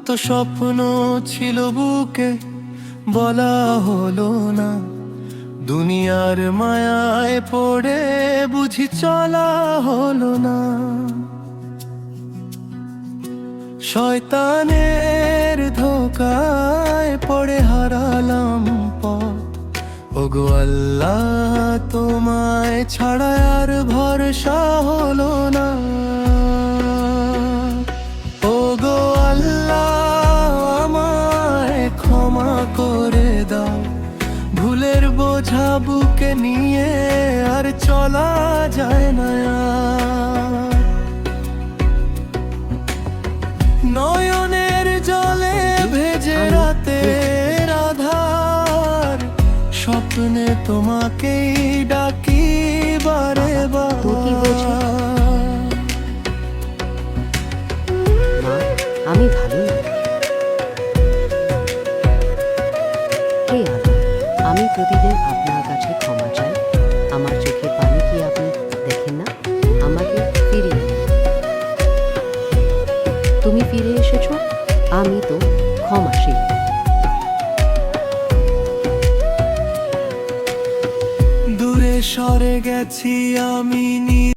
কত স্বপ্ন ছিল বুকে বলা হলো না, দুনিয়ার মায়ায় পড়ে বুঝি চলা হলো না। শয়তানের ধোকায় পড়ে হারালাম পথ। ওগো আল্লাহ, তোমায় ছাড়া আর ভরসা হলো না। ওগো আল্লাহ, আমায় ক্ষমা করে দাও, ভুলের বোঝা বুকে নিয়ে আর চলা যায় না। নয়নের জলে ভেজে রাতের আধার, স্বপ্নে তোমাকেই ডাকি বারে আমি ভালো না। হে আল্লাহ, আমি প্রতিদিন আপনার কাছে ক্ষমা চাই। আমার চোখের পানি কি আপনি দেখেন না? আমাকে ফিরিয়ে দিন। তুমি ফিরে এসেছো, আমি তো ক্ষমাশীল। দূরে সরে গেছি আমি।